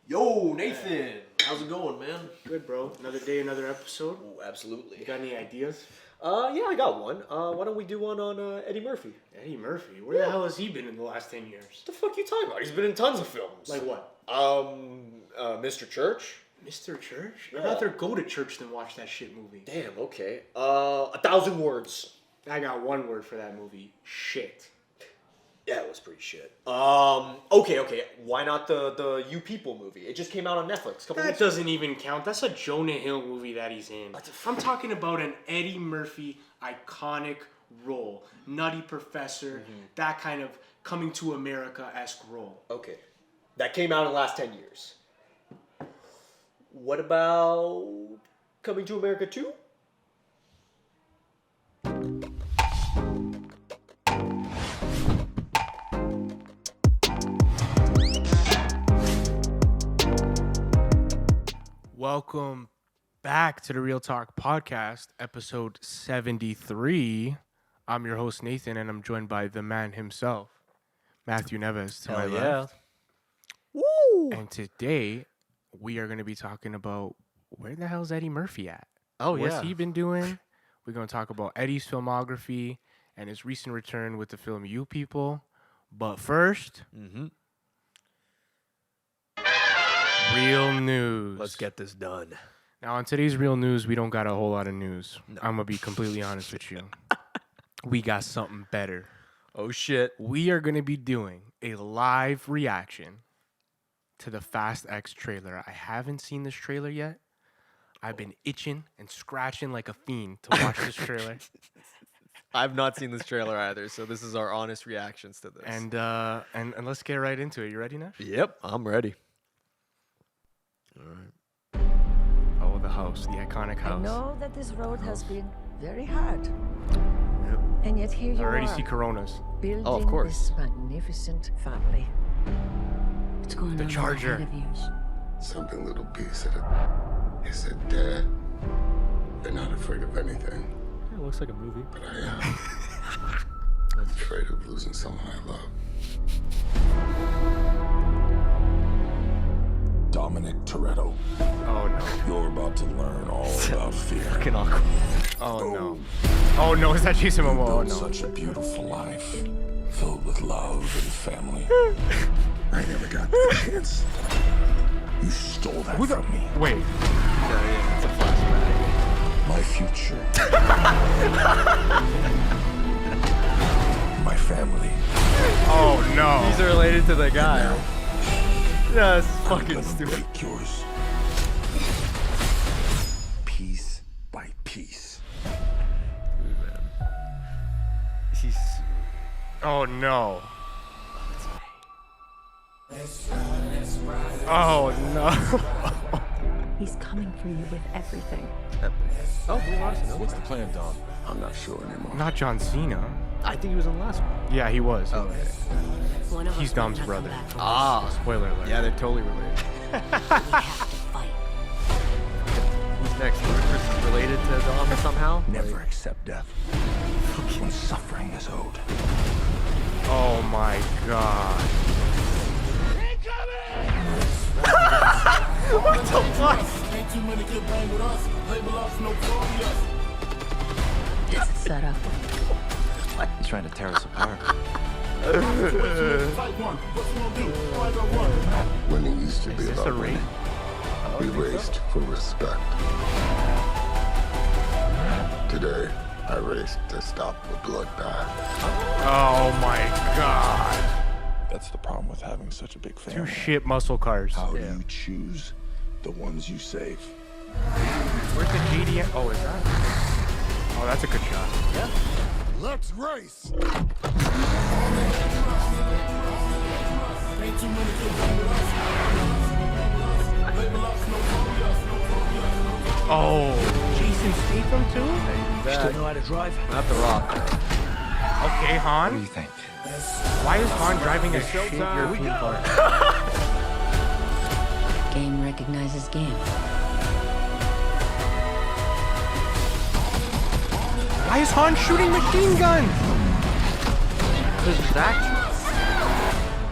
Yo, Nathan, how's it going, man? Good, bro. Another day, another episode. Oh, absolutely. You got any ideas? Yeah, I got one. Why don't we do one on Eddie Murphy? Eddie Murphy? Where the hell has he been in the last 10 years? What the fuck you talking about? He's been in tons of films. Like what? Mr. Church. Mr. Church? Yeah. I'd rather go to church than watch that shit movie. Damn, okay. 1,000 Words. I got one word for that movie. Shit. Yeah, it was pretty shit. Okay. Why not the You People movie? It just came out on Netflix a couple That weeks ago. doesn't even count. That's a Jonah Hill movie that he's in. I'm talking about an Eddie Murphy iconic role. Nutty Professor, that kind of Coming to America-esque role. Okay. That came out in the last 10 years. What about Coming to America 2? Welcome back to the Real Talk Podcast, episode 73. I'm your host, Nathan, and I'm joined by the man himself, Matthew Neves, to my left. Woo! And today, we are going to be talking about where the hell's Eddie Murphy at? Oh, What's he been doing? We're going to talk about Eddie's filmography and his recent return with the film You People. But first, real news. Let's get this done. Now, on today's real news, we don't got a whole lot of news. I'm going to be completely honest with you. We got something better. Oh, shit. We are going to be doing a live reaction to the Fast X trailer. I haven't seen this trailer yet. I've been itching and scratching like a fiend to watch this trailer. I've not seen this trailer either, so this is our honest reactions to this. And let's get right into it. You ready, Nev? Yep, I'm ready. All right. Oh, the house, the iconic I house. know that this road has been very hard. And yet here I you already are, see Coronas. building Oh, of course. this magnificent family. What's going The on Charger. ahead of you? Something little B said it. He said, Dad, you're not afraid of anything, It looks like a movie. but I am. I'm afraid of losing someone I love. Dominic Toretto, Oh, no. you're about to learn all about fear. Fucking awkward. Oh, no. Oh, no. Is that Jason Momoa? Oh, Built no. such a beautiful life, filled with love and family. I never got the chance. You stole that from me. Wait. Yeah, it's a flashback. My future. My family. Oh, no. These are related to the guy. Now, That's I'm fucking gonna stupid. break yours. Piece by piece. He's Oh, no. Oh, no. He's coming for you with everything. What's the plan, Dom? I'm not sure anymore. Not John Cena. I think he was in the last one. Yeah, he was. Okay. One of He's us Dom's might not brother. come back from Ah, Spoiler alert. yeah, they're totally related. this. We have to fight. Who's next? Ludacris is related to Dom somehow? Never accept death when suffering is owed. Oh, my God. What the fuck? It's a setup. He's trying to tear us apart. Winning used to be Is this a about rape? winning. We raced for respect. Today, I raced to stop the bloodbath. Oh, my God. That's the problem with having such a big Two family. shit muscle cars. How do you choose the ones you save? Where's the GDM? Oh, is that? Oh, that's a good shot. Yeah. Let's race! Oh, Jason Statham too? Still know how to drive? Not The Rock. Okay, Han. What do you think? Why is Han driving a shit European car? Game recognizes game. Why is Han shooting machine guns? This is action.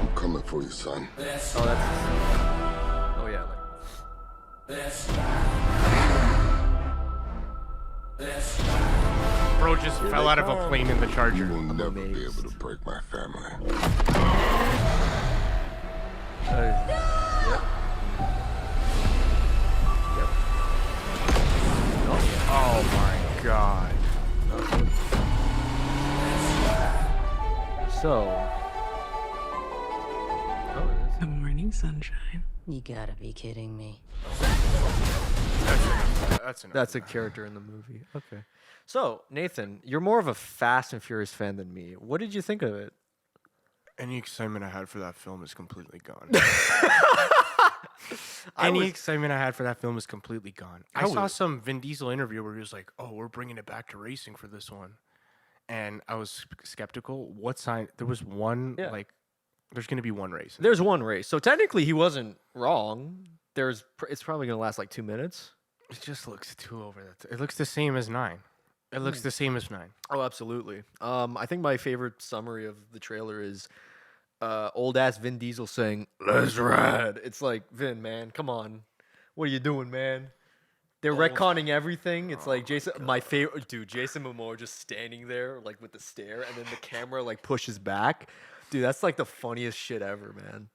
I'm coming for you, son. Oh, that's. Oh, Bro just fell out of a plane in the You Charger. will never be amazed. able to break my family. Yep. Oh my god. So. Good morning, sunshine. You gotta be kidding me. That's enough. That's a character in the movie. Okay. So, Nathan, you're more of a Fast and Furious fan than me. What did you think of it? Any excitement I had for that film is completely gone. I Any was- excitement I had for that film is completely gone. I I saw was- some Vin Diesel interview where he was like, "Oh, we're bringing it back to racing for this one," and I was skeptical. What sign? There was one Yeah. like, there's gonna be one race. There's one race. So, technically, he wasn't wrong. It's probably going to last like 2 minutes. It just looks too over that. It looks the same as 9. It looks the same as 9. Oh, absolutely. I think my favorite summary of the trailer is old ass Vin Diesel saying, "Let's ride." It's like, Vin, man, come on. What are you doing, man? They're retconning everything. It's like Jason, my favorite dude, Jason Momoa just standing there like with the stare, and then the camera like pushes back. Dude, that's like the funniest shit ever, man.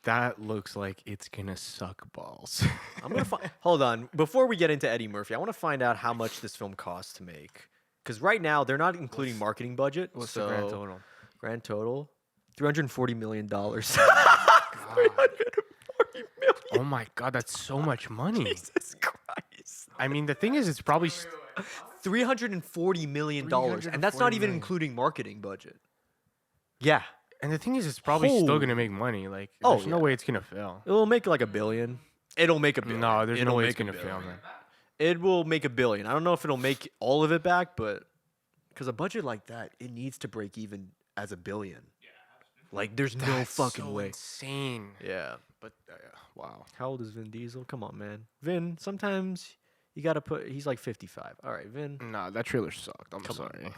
That looks like it's gonna suck balls. I'm gonna hold on before we get into Eddie Murphy. I want to find out how much this film costs to make, because right now they're not including marketing budget. What's so the grand total? Grand total, $340 million. Oh my god, that's so much money. Jesus Christ! I mean, the thing is, it's probably $340 million, and that's not even million. including marketing budget. Yeah, and the thing is, it's probably still Holy- gonna make money. Like, Oh, there's no yeah. way it's gonna fail. it'll make like $1 billion. It'll make $1 billion. No, there's no It'll way it's make $1 gonna fail, billion. man. It will make $1 billion. I don't know if it'll make all of it back, but because a budget like that, it needs to break even as $1 billion. Like, there's no That's fucking so way. insane. Yeah. But wow. How old is Vin Diesel? Come on, man. Vin, sometimes you gotta put. He's like 55. All right, Vin. Nah, that trailer sucked. I'm sorry.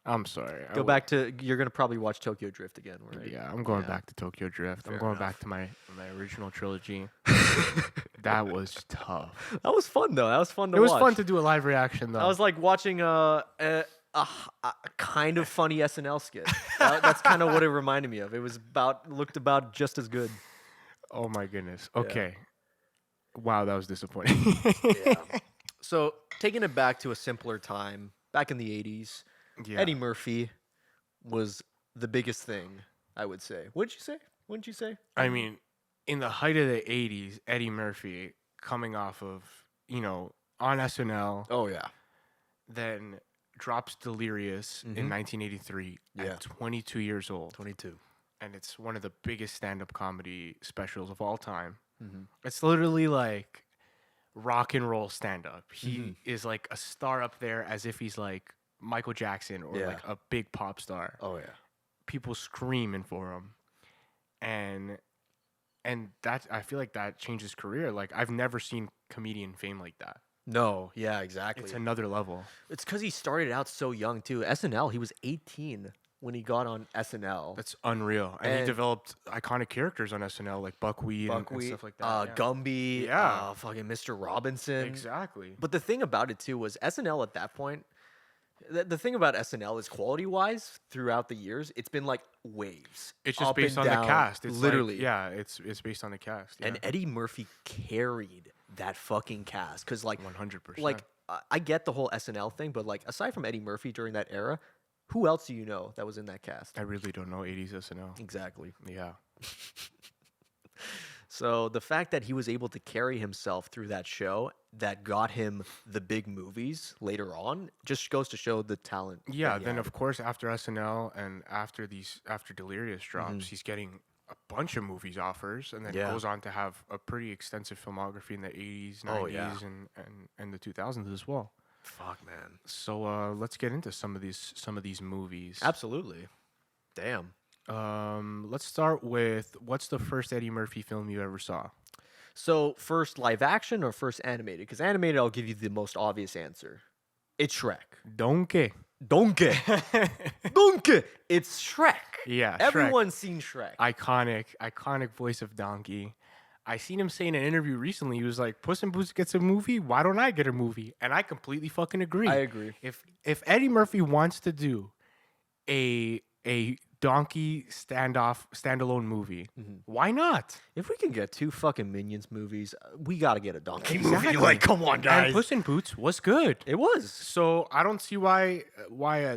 I'm sorry. Go back to. You're gonna probably watch Tokyo Drift again, right? Yeah, I'm going Yeah. back to Tokyo Drift. Fair I'm going enough. back to my original trilogy. That was tough. That was fun though. That was fun to It was watch. fun to do a live reaction though. I was like watching a kind of funny SNL skit. That's kind of what it reminded me of. It was looked about just as good. oh my goodness. Okay. Wow, that was disappointing. So taking it back to a simpler time, back in the 80s, Yeah. Eddie Murphy was the biggest thing, I would say. Wouldn't you say? I mean, in the height of the 80s, Eddie Murphy coming off of, on SNL, Oh yeah. then drops Delirious in 1983 Yeah. at 22 years old. 22. And it's one of the biggest stand-up comedy specials of all time. Mm-hmm. It's literally like rock and roll stand-up. He is like a star up there as if he's like Michael Jackson or Yeah. like a big pop star. Oh yeah. People screaming for him. And that, I feel like that changed his career. Like, I've never seen comedian fame like that. No, yeah, exactly. It's another level. It's because he started out so young too. SNL, he was 18 when he got on SNL. That's unreal. And he And- developed iconic characters on SNL like Buckwheat, and stuff like that. Yeah. Gumby, Yeah. fucking Mr. Robinson. Exactly. But the thing about it too was SNL at that point. The thing about SNL is quality-wise, throughout the years, it's been like waves. It's just up based and on down, the cast. It's literally. yeah, it's based on the cast. Yeah. And Eddie Murphy carried that fucking cast because, like, 100%. like I get the whole SNL thing, but like aside from Eddie Murphy during that era, who else do you know that was in that cast? I really don't know 80s SNL. Exactly. Yeah. So the fact that he was able to carry himself through that show that got him the big movies later on just goes to show the talent. that Yeah, he then had. of course after SNL and after Delirious drops, he's getting a bunch of movies offers, and then Yeah. goes on to have a pretty extensive filmography in the 80s, 90s, Oh, yeah. and the 2000s as well. Fuck, man. So let's get into some of these movies. Absolutely. Damn. Let's start with, what's the first Eddie Murphy film you ever saw? So first live action or first animated? Because animated, I'll give you the most obvious answer. It's Shrek. Donkey. Donkey. Donkey. It's Shrek. Yeah, Shrek. Everyone's seen Shrek. Iconic voice of Donkey. I seen him say in an interview recently, he was like, Puss in Boots gets a movie, why don't I get a movie? And I completely fucking agree. I agree. If Eddie Murphy wants to do a donkey standalone movie, why not? If we can get 2 fucking Minions movies, we got to get a donkey movie. Exactly. Like, come on, guys. And Puss in Boots was good. It was. So I don't see why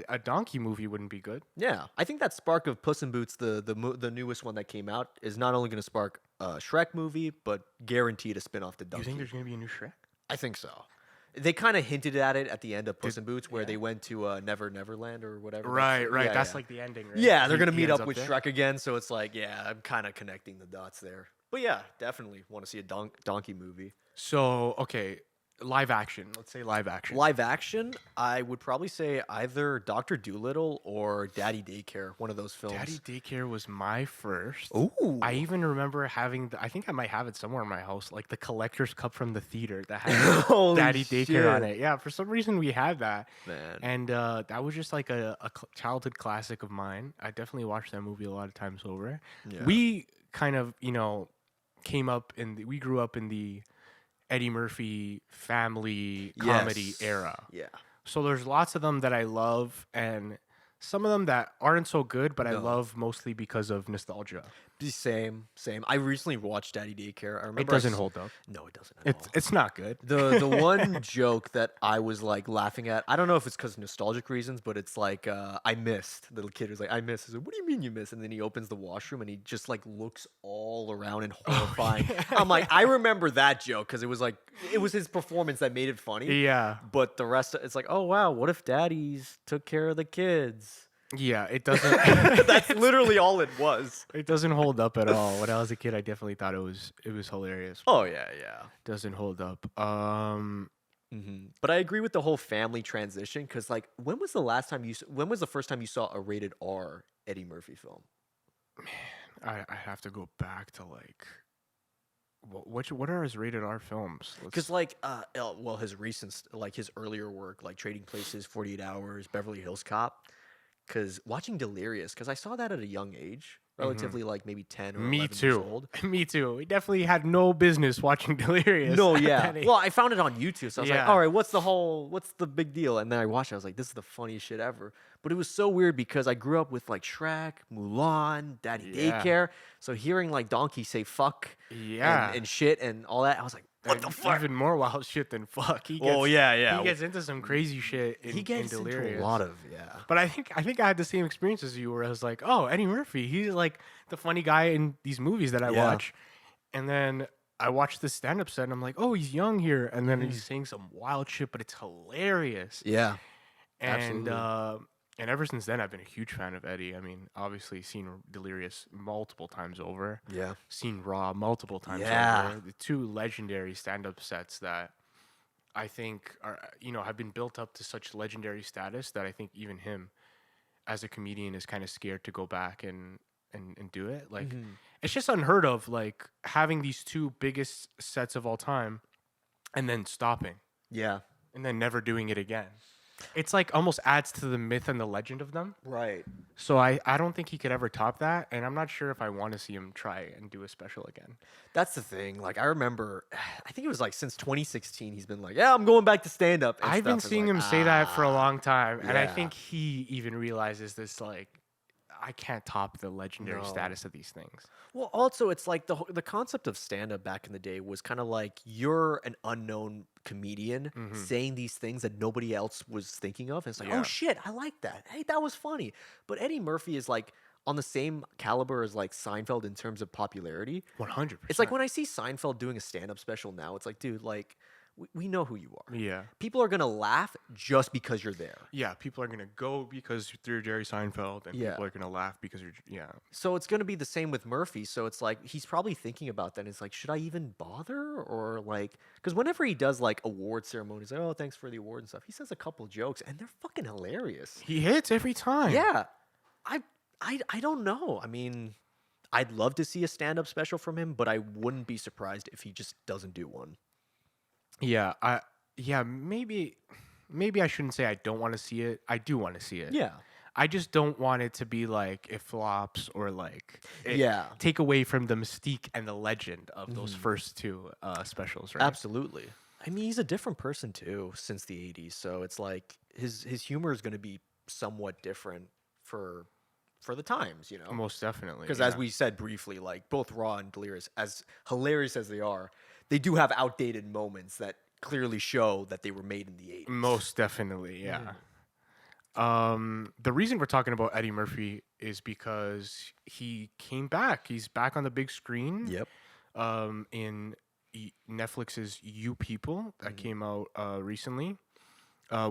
a donkey movie wouldn't be good. Yeah, I think that spark of Puss in Boots, the newest one that came out, is not only going to spark a Shrek movie, but guaranteed a spin-off to You Donkey. think there's gonna be a new Shrek? I think so. They kind of hinted at it at the end of Puss in Boots, where they went to Never Neverland or whatever. Right. Yeah, That's yeah. like the ending, right? Yeah, they're gonna He meet ends up with there. Shrek again, so it's like, yeah, I'm kind of connecting the dots there. But yeah, definitely want to see a donkey movie. So okay, live action. Let's say live action. Live action, I would probably say either Doctor Dolittle or Daddy Daycare, one of those films. Daddy Daycare was my first. Ooh. I even remember having. I think I might have it somewhere in my house, like the collector's cup from the theater that had Holy Daddy Daycare on shit. it. Yeah, for some reason we had that, Man. and that was just like a childhood classic of mine. I definitely watched that movie a lot of times over. Yeah. We kind of, we grew up in the Eddie Murphy family comedy Yes. era. Yeah. So there's lots of them that I love, and some of them that aren't so good, but I No. love mostly because of nostalgia. Same. I recently watched Daddy Daycare. I remember It doesn't I s- hold up. No, it doesn't at all. It's not good. The one joke that I was like laughing at, I don't know if it's because of nostalgic reasons, but it's like I missed. The little kid was like, I missed. I said, what do you mean you missed? And then he opens the washroom and he just like looks all around and horrifying. I'm like, I remember that joke because it was his performance that made it funny. Yeah, But the rest, it's like, oh wow, what if daddies took care of the kids? yeah. It doesn't. That's literally all it was. It doesn't hold up at all. When I was a kid, I definitely thought it was hilarious. Oh yeah. Doesn't hold up. But I agree with the whole family transition because, like, when was the first time you saw a rated R Eddie Murphy film? I have to go back to like. What are his rated R films? Because, like, well, his recent, like, his earlier work, like Trading Places, 48 Hours, Beverly Hills Cop. Because watching Delirious, because I saw that at a young age, relatively, like maybe 10 or 11 Me years too. old. Me too. We definitely had no business watching Delirious. No, at yeah. that age. Well, I found it on YouTube, so I was like, Yeah. all right, what's the big deal? And then I watched it, I was like, this is the funniest shit ever. But it was so weird because I grew up with like Shrek, Mulan, Daddy Yeah. Daycare. So hearing like Donkey say fuck Yeah. and shit and all that, I was like, what the fuck? Even more wild shit than fuck. He gets, Oh, yeah. He gets into some crazy shit in, He gets in into Delirious. a lot of, yeah. But I think I had the same experience as you, where I was like, "Oh, Eddie Murphy, he's like the funny guy in these movies that I Yeah. watch." And then I watched the stand-up set, and I'm like, "Oh, he's young here," and then he's saying some wild shit, but it's hilarious. Yeah. And absolutely. and ever since then, I've been a huge fan of Eddie. I mean, obviously, seen Delirious multiple times over. Yeah. Seen Raw multiple times Yeah. over. The 2 legendary stand-up sets that I think are, have been built up to such legendary status that I think even him, as a comedian, is kind of scared to go back and do it. Like, it's just unheard of, like, having these 2 biggest sets of all time and then stopping Yeah. and then never doing it again. It's like almost adds to the myth and the legend of them. Right. So I don't think he could ever top that, and I'm not sure if I want to see him try and do a special again. That's the thing. Like, I remember, I think it was like since 2016, he's been like, yeah, I'm going back to stand up. I've been seeing him say that for a long time, and I yeah. think he even realizes this, like, I can't top the legendary No. status of these things. Well, also, it's like the concept of stand up back in the day was kind of like you're an unknown comedian saying these things that nobody else was thinking of. And it's like, Yeah. oh shit, I like that. Hey, that was funny. But Eddie Murphy is like on the same caliber as like Seinfeld in terms of popularity. 100%. It's like when I see Seinfeld doing a stand up special now, it's like, dude, like, we know who you are. Yeah. People are going to laugh just because you're there. Yeah, people are going to go because you're Jerry Seinfeld, and Yeah. people are going to laugh because you're, yeah. So it's going to be the same with Murphy. So it's like he's probably thinking about that. It's like, should I even bother? Or like, because whenever he does like award ceremonies, like, oh, thanks for the award and stuff, he says a couple jokes and they're fucking hilarious. He hits every time. Yeah. I don't know. I mean, I'd love to see a stand up special from him, but I wouldn't be surprised if he just doesn't do one. Yeah, maybe I shouldn't say I don't want to see it. I do want to see it. Yeah. I just don't want it to be like it flops or like Yeah. take away from the mystique and the legend of those first two specials, right? Absolutely. I mean, he's a different person too since the 80s, so it's like his humor is going to be somewhat different for the times, you know. Most definitely. Because yeah. as we said briefly, like both Raw and Delirious, as hilarious as they are, they do have outdated moments that clearly show that they were made in the 80s. Most definitely, yeah. The reason we're talking about Eddie Murphy is because he came back. He's back on the big screen. Yep. In Netflix's You People that came out recently.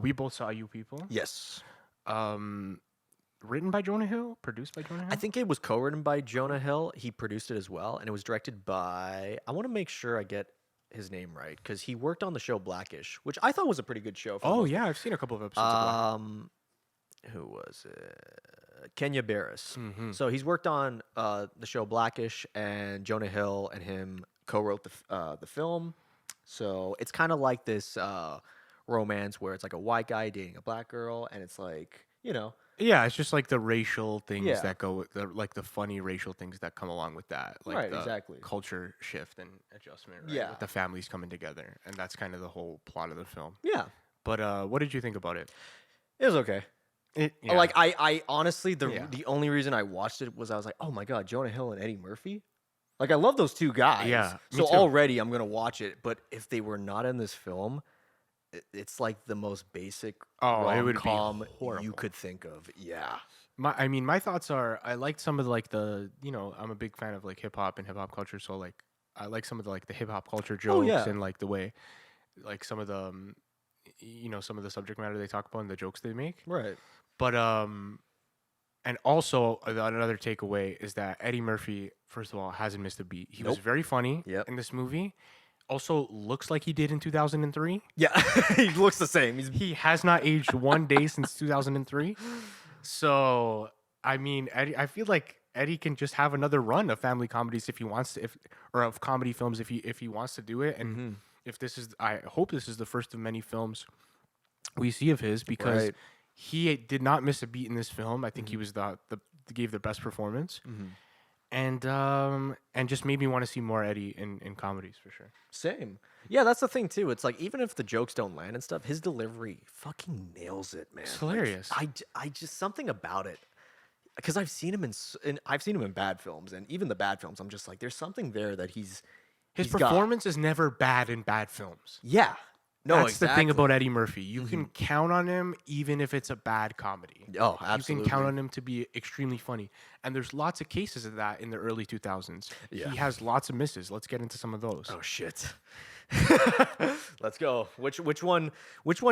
We both saw You People. Yes. Written by Jonah Hill, produced by Jonah Hill. I think it was co-written by Jonah Hill. He produced it as well, and it was directed by. I want to make sure I get his name right because he worked on the show Blackish, which I thought was a pretty good show. For the Oh most yeah, I've seen a couple of episodes. Of Black. Who was it? Kenya Barris. Mm-hmm. So he's worked on the show Blackish, and Jonah Hill and him co-wrote the film. So it's kind of like this romance where it's like a white guy dating a black girl, and it's like, you know. Yeah, it's just like the racial things Yeah. that go with like the funny racial things that come along with that. Like Right, the exactly. culture shift and adjustment, right? Yeah. With the families coming together. And that's kind of the whole plot of the film. Yeah, But what did you think about it? it was okay. Yeah. Like I honestly Yeah. the only reason I watched it was I was like, oh my god, Jonah Hill and Eddie Murphy. Like I love those two guys. Yeah, me So too. already I'm gonna watch it. But if they were not in this film, it's like the most basic Oh, it would be rom-com you horrible. could think of. Yeah. My thoughts are I liked some of like the I'm a big fan of like hip hop and hip hop culture, so like I like some of the like the hip hop culture jokes yeah. and like the way like some of the some of the subject matter they talk about and the jokes they make. Right. But and also another takeaway is that Eddie Murphy, first of all, hasn't missed a beat. He was Nope. very funny Yep. in this movie. Also looks like he did in 2003. Yeah. He looks the same. He's He has not aged one day since 2003. So, I mean, Eddie, I feel like Eddie can just have another run of family comedies if he wants to, or of comedy films if he wants to do it. And if this is, I hope this is the first of many films we see of his because Right. he did not miss a beat in this film. I think he was gave the best performance. And just made me want to see more Eddie in comedies for sure. Same. Yeah, that's the thing too. It's like even if the jokes don't land and stuff, his delivery fucking nails it, man. It's Like, hilarious. I just something about it because I've seen him I've seen him in bad films, and even the bad films, I'm just like, there's something there that His he's got. performance is never bad in bad films. Yeah. No, That's the thing exactly. about Eddie Murphy. You can count on him even if it's a bad comedy. Oh, You absolutely. can count on him to be extremely funny. And there's lots of cases of that in the early 2000s. Yeah. He has lots of misses. Let's get into some of those. Oh shit. Let's go. Which one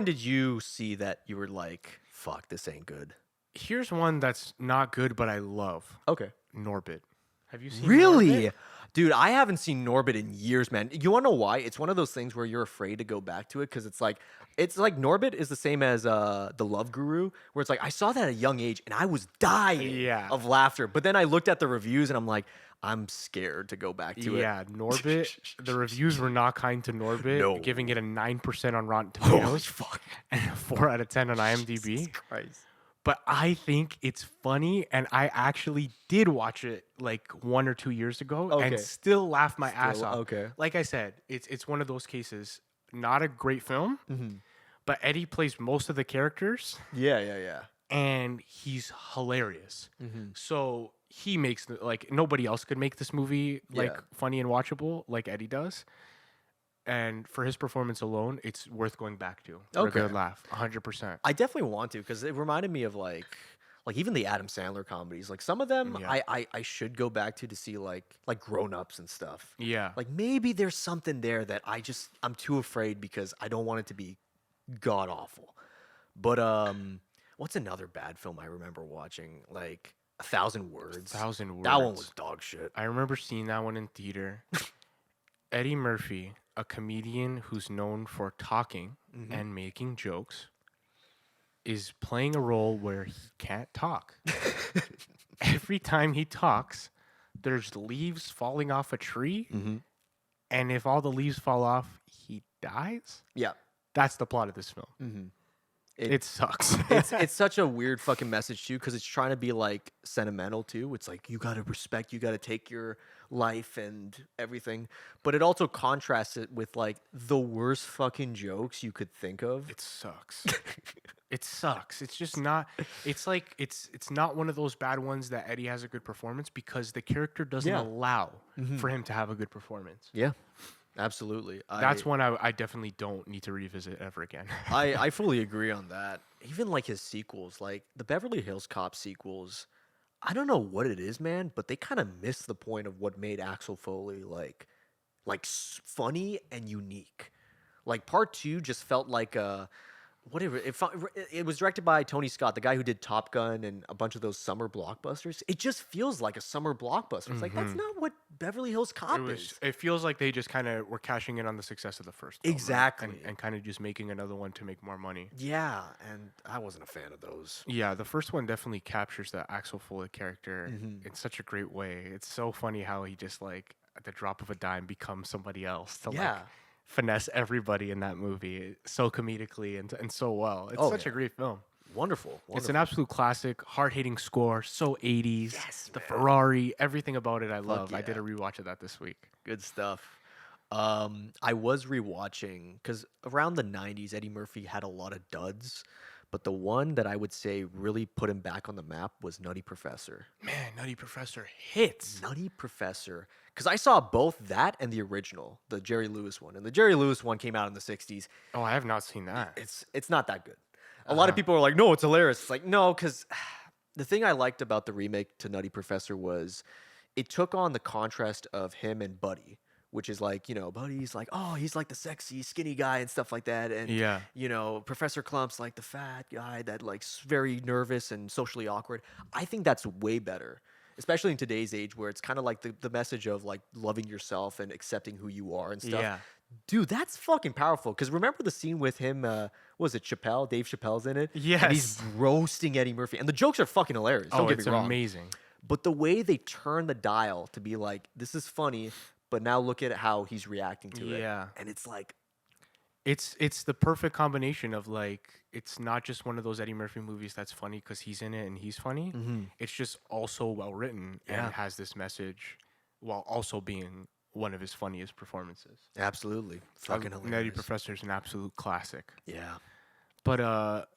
did you see that you were like, fuck, this ain't good? Here's one that's not good, but I love. Okay. Norbit. Have you seen Really? Norbit? Dude, I haven't seen Norbit in years, man. You want to know why? It's one of those things where you're afraid to go back to it because it's like Norbit is the same as The Love Guru, where it's like I saw that at a young age and I was dying Yeah. of laughter. But then I looked at the reviews and I'm like, I'm scared to go back to it. Yeah, Norbit. The reviews were not kind to Norbit, No. giving it a 9% on Rotten Holy Tomatoes fuck. and a 4 out of 10 on IMDb. Jesus Christ. But I think it's funny, and I actually did watch it like 1 or 2 years ago, Okay. and still laughed my ass Still, off. okay. Like I said, it's one of those cases. Not a great film, but Eddie plays most of the characters, Yeah. and he's hilarious. Mm-hmm. So he makes like nobody else could make this movie like Yeah. funny and watchable like Eddie does. And for his performance alone, it's worth going back to for a Okay. good laugh, 100%. I definitely want to because it reminded me of like even the Adam Sandler comedies. Like some of them Yeah. I should go back to see like Grown Ups and stuff. Yeah. Like maybe there's something there that I'm too afraid because I don't want it to be god awful. But what's another bad film I remember watching? Like 1,000 Words. 1,000 Words. That one was dog shit. I remember seeing that one in theater. Eddie Murphy, a comedian who's known for talking and making jokes, is playing a role where he can't talk. Every time he talks, there's leaves falling off a tree, and if all the leaves fall off, he dies. Yeah. That's the plot of this film. It sucks. It's such a weird fucking message too, because it's trying to be like sentimental too. It's like you gotta respect, you gotta take your life and everything, but it also contrasts it with like the worst fucking jokes you could think of. It sucks. It sucks. It's just not. It's like it's not one of those bad ones that Eddie has a good performance because the character doesn't Yeah. allow for him to have a good performance. Yeah, absolutely. That's one I definitely don't need to revisit ever again. I fully agree on that. Even like his sequels, like the Beverly Hills Cop sequels, I don't know what it is, man, but they kind of miss the point of what made Axel Foley funny and unique. Like part 2 just felt like whatever. It was directed by Tony Scott, the guy who did Top Gun and a bunch of those summer blockbusters. It just feels like a summer blockbuster. It's like that's not what Beverly Hills Cop is. It feels like they just kind of were cashing in on the success of the first film, right? Exactly. And kind of just making another one to make more money. Yeah, and I wasn't a fan of those. Yeah, the first one definitely captures the Axel Foley character in such a great way. It's so funny how he just like at the drop of a dime becomes somebody else to Yeah. like finesse everybody in that movie so comedically and so well. It's such a great film. Wonderful. It's an absolute classic, hard-hitting score, so 80s. Yes, the man. Ferrari, everything about it I love. I yeah. did a rewatch of that this week. Good stuff. I was rewatching because around the 90s, Eddie Murphy had a lot of duds, but the one that I would say really put him back on the map was Nutty Professor. Man, Nutty Professor hits. Nutty Professor. Because I saw both that and the original, the Jerry Lewis one. And the Jerry Lewis one came out in the 60s. Oh, I have not seen that. It's not that good. A lot of people are like, no, it's hilarious. It's like, no, because the thing I liked about the remake to Nutty Professor was it took on the contrast of him and Buddy, which is like, Buddy's like, oh, he's like the sexy, skinny guy and stuff like that. And, Yeah. Professor Clump's like the fat guy that like very nervous and socially awkward. I think that's way better, especially in today's age where it's kind of like the message of like loving yourself and accepting who you are and stuff. Yeah. Dude, that's fucking powerful. Because remember the scene with him, was it Chappelle? Dave Chappelle's in it? Yes. And he's roasting Eddie Murphy. And the jokes are fucking hilarious. Don't get it's me wrong. amazing. But the way they turn the dial to be like, this is funny, but now look at how he's reacting to it. Yeah. And it's like, It's the perfect combination of like it's not just one of those Eddie Murphy movies that's funny because he's in it and he's funny. It's just also well written Yeah. and has this message while also being one of his funniest performances. absolutely. Fucking hilarious. Nutty Professor is an absolute classic. Yeah. But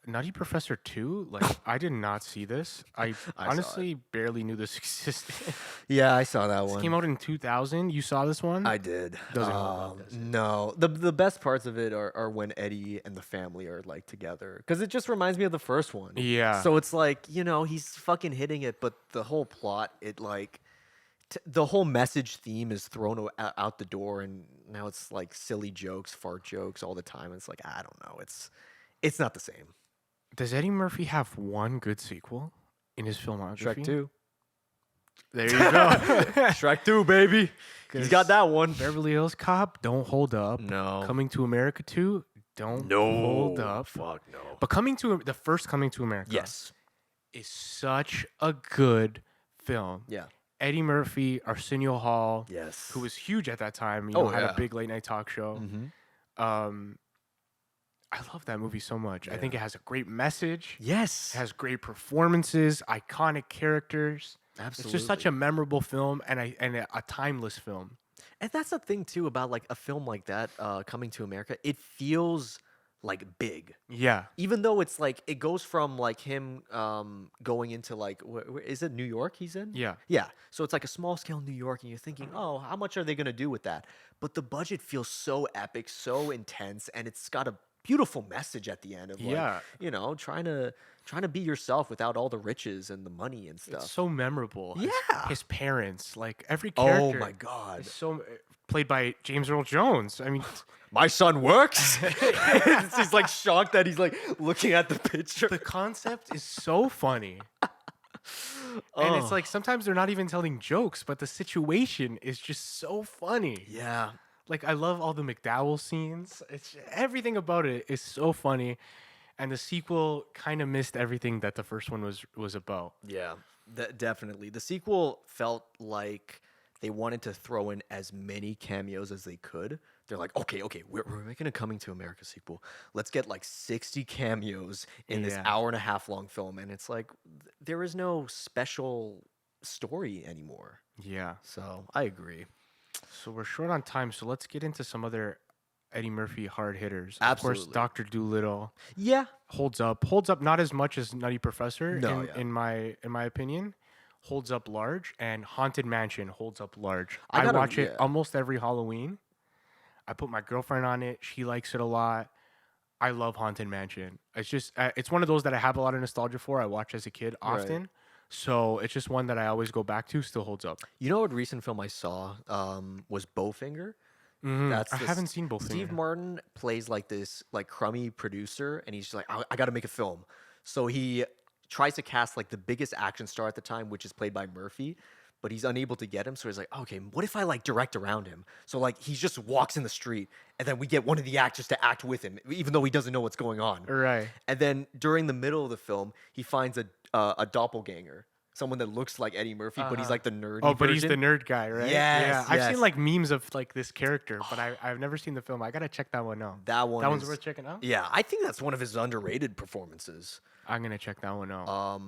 Nutty Professor 2, like I did not see this. I saw honestly barely knew this existed. Yeah, I saw that This one. came out in 2000. You saw this one? I did. Doesn't hold up, does it? No. The best parts of it are when Eddie and the family are like together. Because it just reminds me of the first one. Yeah. So it's like, he's fucking hitting it, but the whole plot, it like, the whole message theme is thrown out the door, and now it's like silly jokes, fart jokes all the time. It's like, I don't know. It's not the same. Does Eddie Murphy have one good sequel in his filmography? Shrek 2. There you go. Shrek 2, baby. He's got that one. Beverly Hills Cop, don't hold up. No. Coming to America 2, don't hold up. Fuck no. But the first Coming to America Yes. is such a good film. Yeah. Eddie Murphy, Arsenio Hall, Yes. who was huge at that time, Oh, had yeah. a big late night talk show. Mm-hmm. I love that movie so much. I think it has a great message. Yes. It has great performances, iconic characters. Absolutely. It's just such a memorable film and a timeless film. And that's the thing too about like a film like that, Coming to America. It feels like big, Yeah. even though it's like it goes from like him going into like is it New York he's in? Yeah. Yeah. So it's like a small scale New York, and you're thinking, oh, how much are they gonna do with that? But the budget feels so epic, so intense, and it's got a beautiful message at the end of like, Yeah. trying to be yourself without all the riches and the money and stuff. It's so memorable. Yeah. His parents, like every Oh character. my God. is so played by James Earl Jones. I mean, My son works. He's like shocked that he's like looking at the picture. the concept is so funny. And it's like sometimes they're not even telling jokes, but the situation is just so funny. Yeah. Like I love all the McDowell scenes. It's everything about it is so funny. And the sequel kind of missed everything that the first one was about. Yeah, definitely. The sequel felt like they wanted to throw in as many cameos as they could. They're like, okay, we're making a Coming to America sequel. Let's get like 60 cameos in this hour and a half long film. And it's like, there is no special story anymore. Yeah. So I agree. So we're short on time, so let's get into some other Eddie Murphy hard hitters. Absolutely. Of course, Dr. Dolittle Yeah. holds up not as much as Nutty Professor No, in my opinion. Holds up large, and Haunted Mansion holds up large. I I gotta- watch it yeah. almost every Halloween. I put my girlfriend on it. She likes it a lot. I love Haunted Mansion. It's just it's one of those that I have a lot of nostalgia for. I watched as a kid often. So it's just one that I always go back to. Still holds up. You know what recent film I saw was Bowfinger? I this- haven't seen both. Steve Martin plays like this like crummy producer, and he's just like, I got to make a film. So he tries to cast like the biggest action star at the time, which is played by Murphy, but he's unable to get him. So he's like, okay, what if I like direct around him? So like he just walks in the street, and then we get one of the actors to act with him, even though he doesn't know what's going on. Right. And then during the middle of the film, he finds a doppelganger. Someone that looks like Eddie Murphy, but he's like the nerdy Oh, but he's the version. nerd guy, right? Yes, I've yes. seen like memes of like this character, but I've never seen the film. I gotta check that one out. That one's worth checking out. Yeah, I think that's one of his underrated performances. I'm gonna check that one out.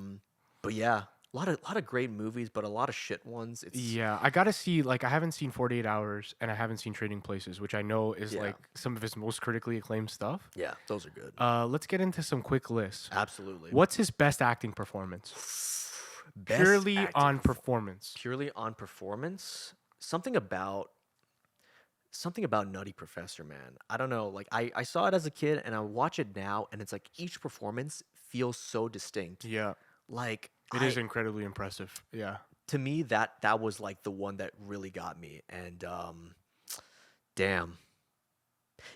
But yeah, a lot of great movies, but a lot of shit ones. It's Yeah, I gotta see. Like, I haven't seen 48 Hours, and I haven't seen Trading Places, which I know is Yeah. like some of his most critically acclaimed stuff. yeah, those are good. Let's get into some quick lists. Absolutely. What's his best acting performance? Best Purely acting on performance. Purely on performance. Something about Nutty Professor, man. I don't know. Like I saw it as a kid, and I watch it now, and it's like each performance feels so distinct. Yeah, Like it is incredibly impressive. Yeah. to me that was like the one that really got me. And damn.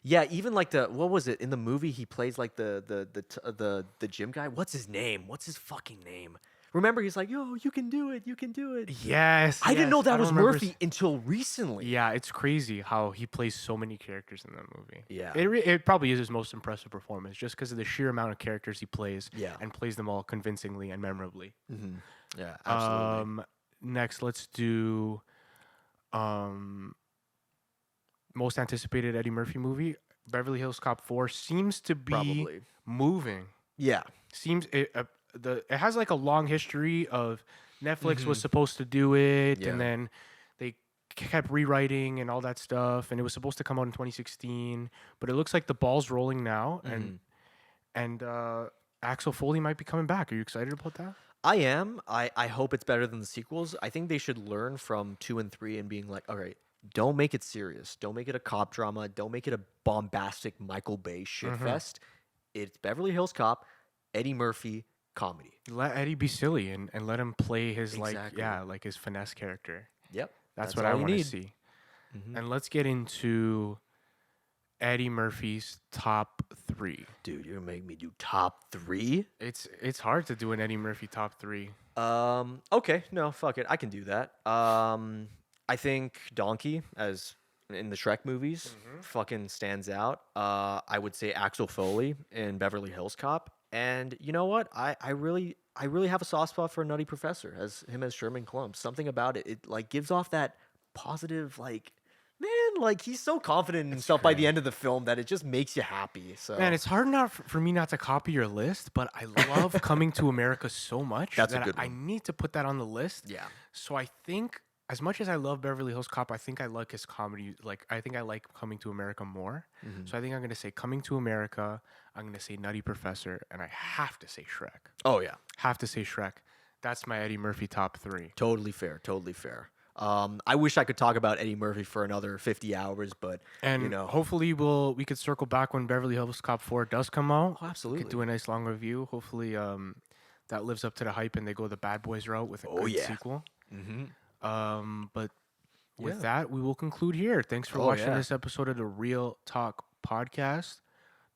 Yeah, even like what was it in the movie? He plays like the gym guy. What's his name? What's his fucking name? Remember, he's like, "Yo, you can do it. You can do it." Yes. I didn't know yes, that I was don't remember Murphy until recently. Yeah, it's crazy how he plays so many characters in that movie. Yeah. It probably is his most impressive performance, just because of the sheer amount of characters he plays. Yeah. And plays them all convincingly and memorably. Yeah, absolutely. Next, let's do most anticipated Eddie Murphy movie. Beverly Hills Cop 4 seems to be Probably. moving. Yeah. Seems it has like a long history of Netflix was supposed to do it, Yeah. and then they kept rewriting and all that stuff, and it was supposed to come out in 2016, but it looks like the ball's rolling now, and Axel Foley might be coming back. Are you excited about that? I am. I hope it's better than the sequels. I think they should learn from 2 and 3 and being like, all right, don't make it serious. Don't make it a cop drama. Don't make it a bombastic Michael Bay shitfest. It's Beverly Hills Cop, Eddie Murphy, comedy. Let Eddie be silly and let him play his Exactly. like his finesse character. Yep. That's what I all you want to need. see. And let's get into Eddie Murphy's top 3. Dude, you're gonna make me do top 3? It's hard to do an Eddie Murphy top 3. Okay, no, fuck it. I can do that. I think Donkey, as in the Shrek movies, fucking stands out. I would say Axel Foley in Beverly Hills Cop. And you know what? I really have a soft spot for Nutty Professor as Sherman Klump. Something about it like gives off that positive, like, man, like he's so confident in himself by the end of the film that it just makes you happy. So Man, it's hard not for me not to copy your list, but I love Coming to America so much That's a that good I one. need to put that on the list. Yeah. So I think as much as I love Beverly Hills Cop, I think I like his comedy. Like, I think I like Coming to America more. So I think I'm going to say Coming to America. I'm going to say Nutty Professor. And I have to say Shrek. Oh yeah. Have to say Shrek. That's my Eddie Murphy top 3. Totally fair. Totally fair. I wish I could talk about Eddie Murphy for another 50 hours, but And you know, hopefully we could circle back when Beverly Hills Cop 4 does come out. Oh, absolutely. We could do a nice long review. Hopefully that lives up to the hype and they go the Bad Boys route with a good yeah. sequel. Mm-hmm. But with that, we will conclude here. Thanks for Oh, watching yeah. this episode of the Real Talk Podcast.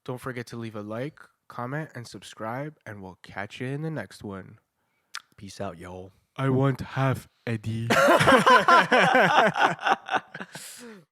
Don't forget to leave a like, comment, and subscribe, and we'll catch you in the next one. Peace out, y'all. I want half Eddie.